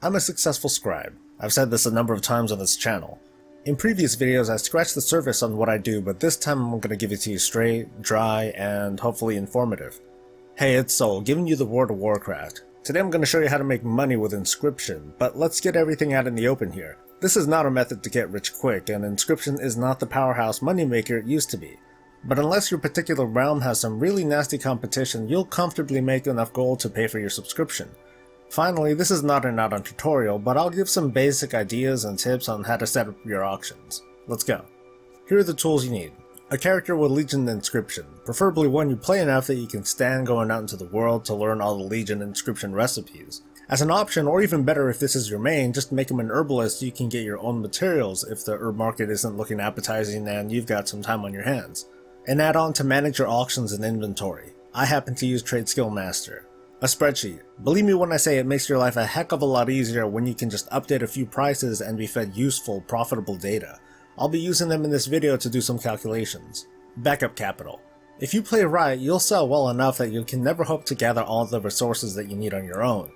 I'm a successful scribe. I've said this a number of times on this channel. In previous videos I scratched the surface on what I do, but this time I'm going to give it to you straight, dry, and hopefully informative. Hey, it's Soul, giving you the World of Warcraft. Today I'm going to show you how to make money with Inscription, but let's get everything out in the open here. This is not a method to get rich quick, and Inscription is not the powerhouse moneymaker it used to be. But unless your particular realm has some really nasty competition, you'll comfortably make enough gold to pay for your subscription. Finally, this is not an add-on tutorial, but I'll give some basic ideas and tips on how to set up your auctions. Let's go. Here are the tools you need. A character with Legion Inscription, preferably one you play enough that you can stand going out into the world to learn all the Legion Inscription recipes. As an option, or even better if this is your main, just make him an herbalist so you can get your own materials if the herb market isn't looking appetizing and you've got some time on your hands. An add-on to manage your auctions and inventory. I happen to use Trade Skill Master. A spreadsheet. Believe me when I say it makes your life a heck of a lot easier when you can just update a few prices and be fed useful, profitable data. I'll be using them in this video to do some calculations. Backup capital. If you play right, you'll sell well enough that you can never hope to gather all the resources that you need on your own.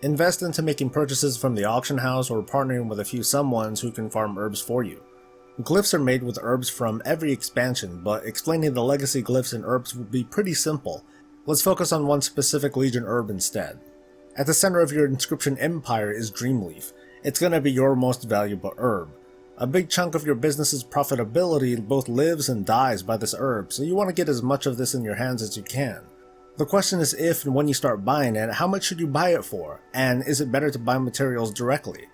Invest into making purchases from the auction house or partnering with a few someones who can farm herbs for you. Glyphs are made with herbs from every expansion, but explaining the legacy glyphs and herbs will be pretty simple. Let's focus on one specific Legion herb instead. At the center of your Inscription empire is Dreamleaf. It's gonna be your most valuable herb. A big chunk of your business's profitability both lives and dies by this herb, so you want to get as much of this in your hands as you can. The question is if and when you start buying it, how much should you buy it for, and is it better to buy materials directly?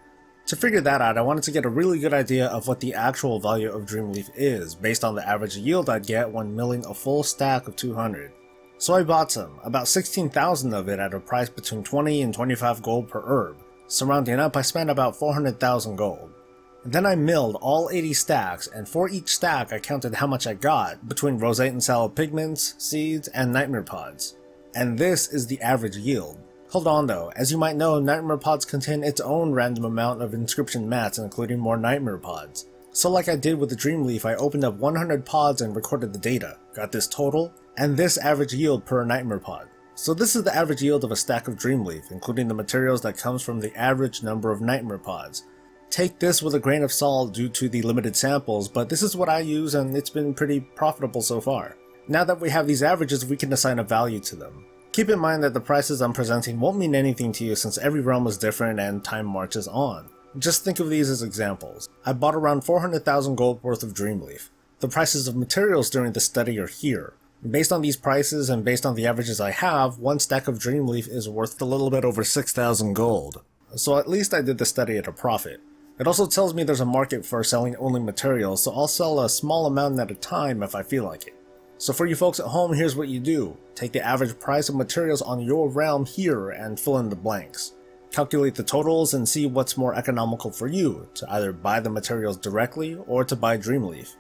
To figure that out, I wanted to get a really good idea of what the actual value of Dreamleaf is, based on the average yield I'd get when milling a full stack of 200. So I bought some, about 16,000 of it at a price between 20 and 25 gold per herb. Surrounding up, I spent about 400,000 gold. Then I milled all 80 stacks, and for each stack I counted how much I got, between rosette and sallow pigments, seeds, and nightmare pods. And this is the average yield. Hold on though, as you might know, nightmare pods contain its own random amount of inscription mats, including more nightmare pods. So like I did with the Dreamleaf, I opened up 100 pods and recorded the data, got this total, and this average yield per nightmare pod. So this is the average yield of a stack of Dreamleaf, including the materials that comes from the average number of nightmare pods. Take this with a grain of salt due to the limited samples, but this is what I use and it's been pretty profitable so far. Now that we have these averages, we can assign a value to them. Keep in mind that the prices I'm presenting won't mean anything to you since every realm is different and time marches on. Just think of these as examples. I bought around 400,000 gold worth of Dreamleaf. The prices of materials during the study are here. Based on these prices and based on the averages I have, one stack of Dreamleaf is worth a little bit over 6,000 gold. So at least I did the study at a profit. It also tells me there's a market for selling only materials, so I'll sell a small amount at a time if I feel like it. So for you folks at home, here's what you do. Take the average price of materials on your realm here and fill in the blanks. Calculate the totals and see what's more economical for you, to either buy the materials directly or to buy Dreamleaf.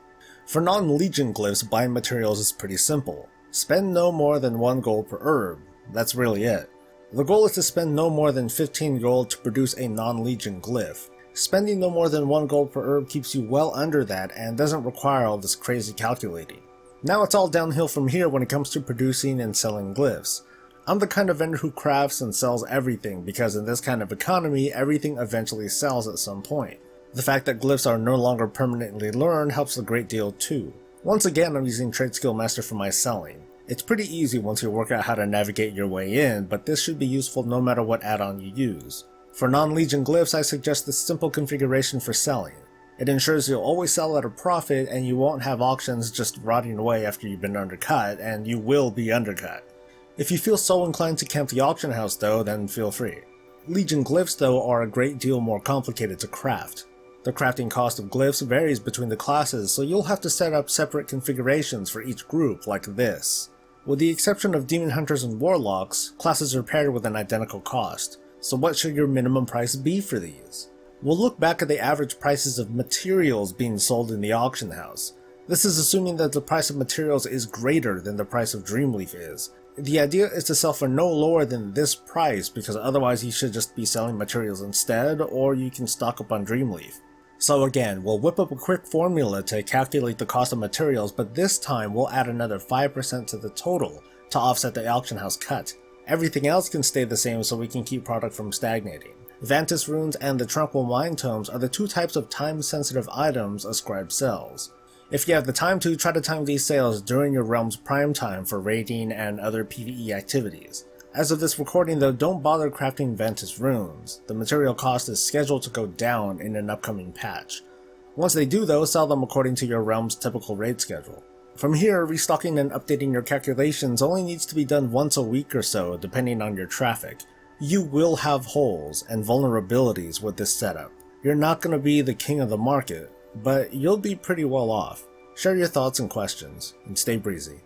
For non-Legion glyphs, buying materials is pretty simple. Spend no more than 1 gold per herb. That's really it. The goal is to spend no more than 15 gold to produce a non-Legion glyph. Spending no more than 1 gold per herb keeps you well under that and doesn't require all this crazy calculating. Now it's all downhill from here when it comes to producing and selling glyphs. I'm the kind of vendor who crafts and sells everything because in this kind of economy, everything eventually sells at some point. The fact that glyphs are no longer permanently learned helps a great deal too. Once again, I'm using Trade Skill Master for my selling. It's pretty easy once you work out how to navigate your way in, but this should be useful no matter what add-on you use. For non-Legion glyphs, I suggest this simple configuration for selling. It ensures you'll always sell at a profit and you won't have auctions just rotting away after you've been undercut, and you will be undercut. If you feel so inclined to camp the auction house though, then feel free. Legion glyphs though are a great deal more complicated to craft. The crafting cost of glyphs varies between the classes, so you'll have to set up separate configurations for each group like this. With the exception of demon hunters and warlocks, classes are paired with an identical cost. So what should your minimum price be for these? We'll look back at the average prices of materials being sold in the auction house. This is assuming that the price of materials is greater than the price of Dreamleaf is. The idea is to sell for no lower than this price because otherwise you should just be selling materials instead, or you can stock up on Dreamleaf. So again, we'll whip up a quick formula to calculate the cost of materials, but this time we'll add another 5% to the total to offset the auction house cut. Everything else can stay the same so we can keep product from stagnating. Vantis runes and the Tranquil Mind tomes are the two types of time-sensitive items a scribe sells. If you have the time to, try to time these sales during your realm's prime time for raiding and other PvE activities. As of this recording though, don't bother crafting Vantis runes. The material cost is scheduled to go down in an upcoming patch. Once they do though, sell them according to your realm's typical raid schedule. From here, restocking and updating your calculations only needs to be done once a week or so, depending on your traffic. You will have holes and vulnerabilities with this setup. You're not going to be the king of the market, but you'll be pretty well off. Share your thoughts and questions, and stay breezy.